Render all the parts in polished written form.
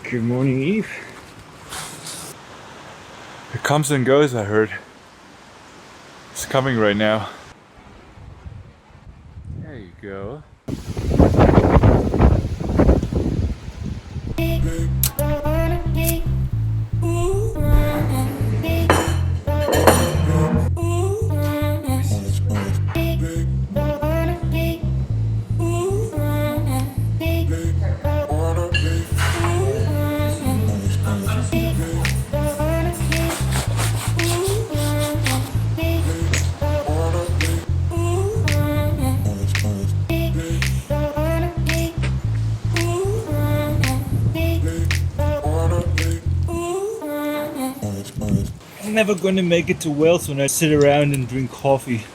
Good morning, Eve. It comes and goes, I heard. It's coming right now. There you go. I'm never gonna make it to Wales when I sit around and drink coffee.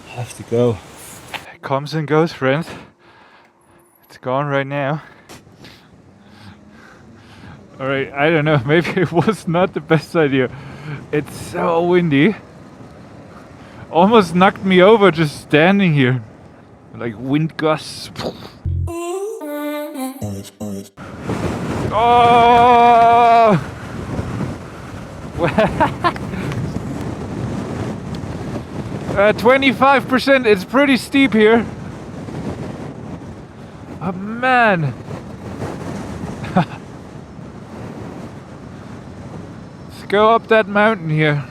I have to go. It comes and goes, friends. It's gone right now. Alright, I don't know, maybe it was not the best idea. It's so windy. Almost knocked me over just standing here. Like wind gusts. Oh! 25%, it's pretty steep here. Oh man. Let's go up that mountain here.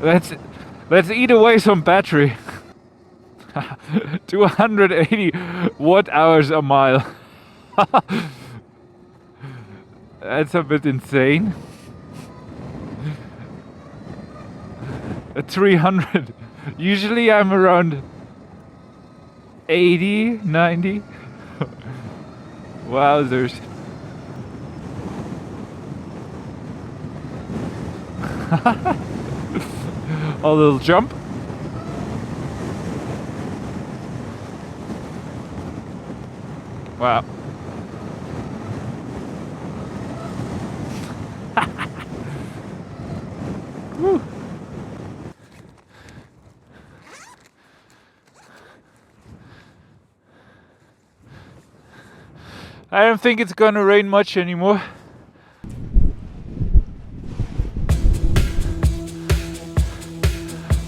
Let's eat away some battery. 280 watt hours a mile. That's a bit insane. 300. Usually I'm around 80, 90. Wowzers. A little jump. Wow. Woo. I don't think it's gonna rain much anymore.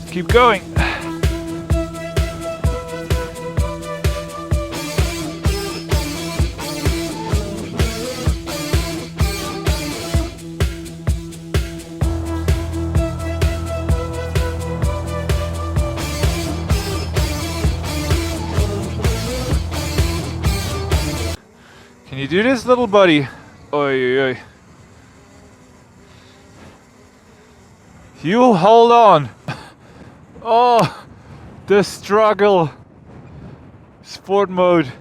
Let's keep going. Can you do this, little buddy? Oi, oi, oi. You'll hold on. Oh, the struggle. Sport mode.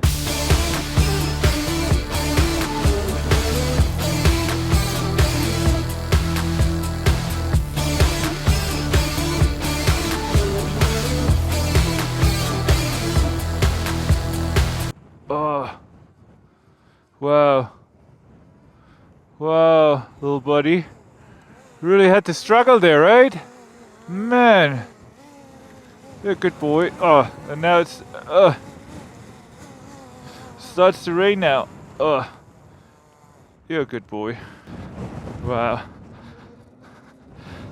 Oh. Wow. Wow, little buddy. Really had to struggle there, right? Man. You're a good boy. Oh, and now it's starts to rain now. Oh. You're a good boy. Wow.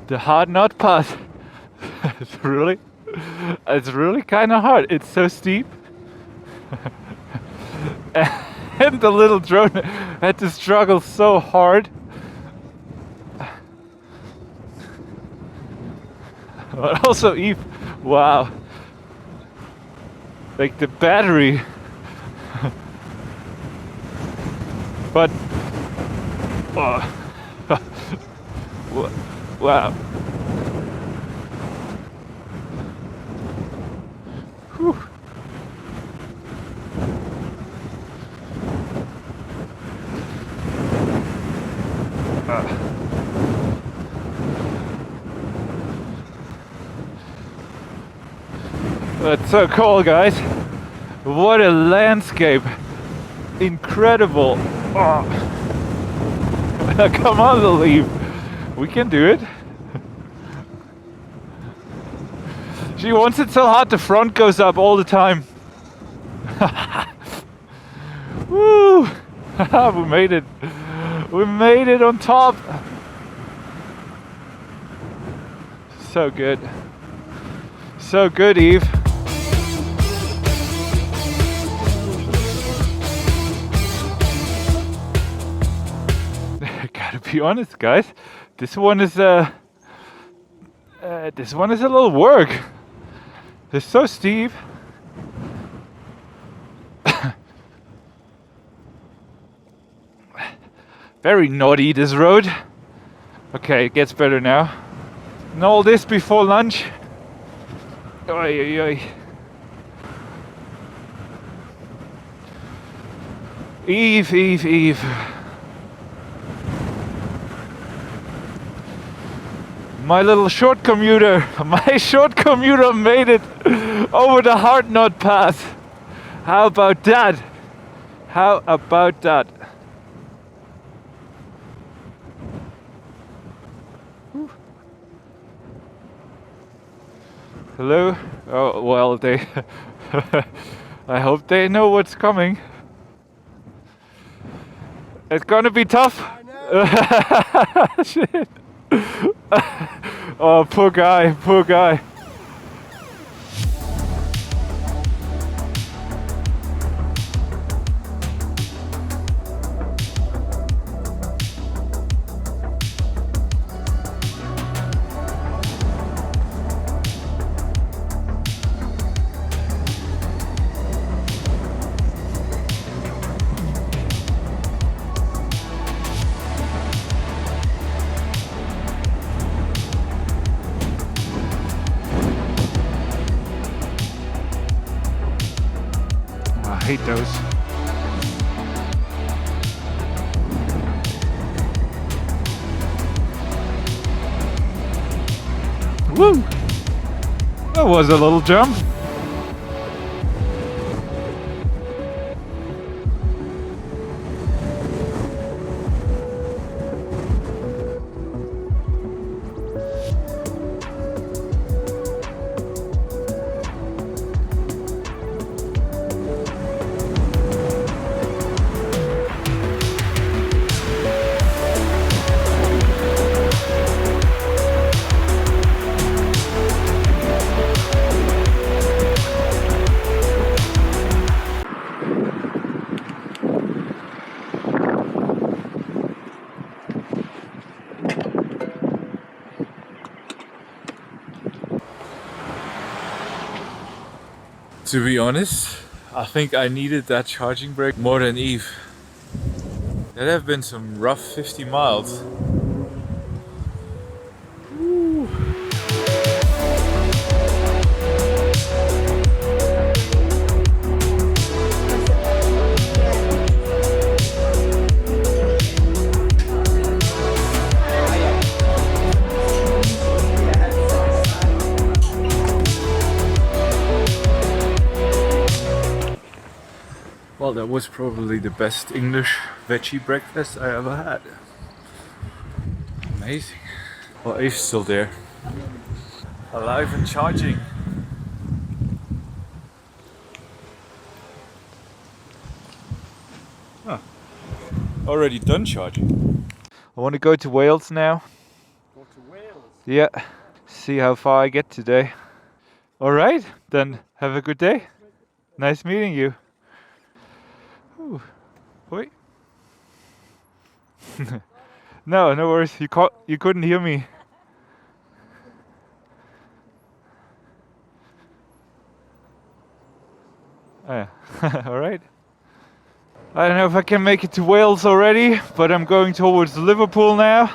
The Hardknott path. It's really kind of hard. It's so steep. And the little drone had to struggle so hard. But also Eve, wow. Like the battery. But oh. Wow. Whew. That's so cool, guys. What a landscape. Incredible. Oh. Come on, Lily. We can do it. She wants it so hard the front goes up all the time. Woo! We made it. We made it on top. So good. So good, Eve. Gotta be honest, guys. This one is a little work. It's so steep. Very naughty, this road. Okay, it gets better now. And all this before lunch. Oi, oi, oi. Eve, Eve, Eve. My little short commuter, my short commuter made it over the Hardknott pass. How about that? How about that? Hello? Oh, well, they... I hope they know what's coming. It's gonna be tough. Shit. Oh, poor guy, poor guy. I hate those. Woo! That was a little jump. To be honest, I think I needed that charging break more than Eve. That have been some rough 50 miles. Woo. Well, that was probably the best English veggie breakfast I ever had. Amazing. Well, Eve's still there. Alive and charging. Huh. Already done charging. I want to go to Wales now. Go to Wales? Yeah. See how far I get today. Alright, then have a good day. Nice meeting you. Ooh. Wait. No worries. You couldn't hear me. Oh, yeah. All right. I don't know if I can make it to Wales already, but I'm going towards Liverpool now.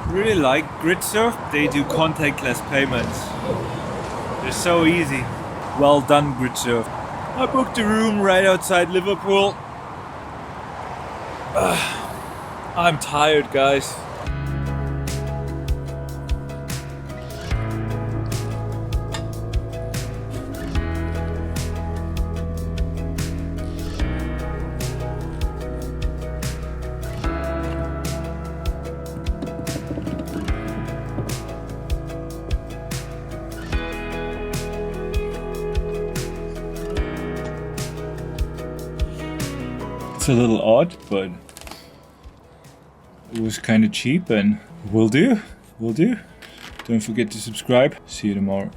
Really like Gridsurf. They do contactless payments. They're so easy. Well done, Gridsurf. I booked a room right outside Liverpool. I'm tired, guys. It's a little odd, but it was kind of cheap and will do. Don't forget to subscribe. See you tomorrow.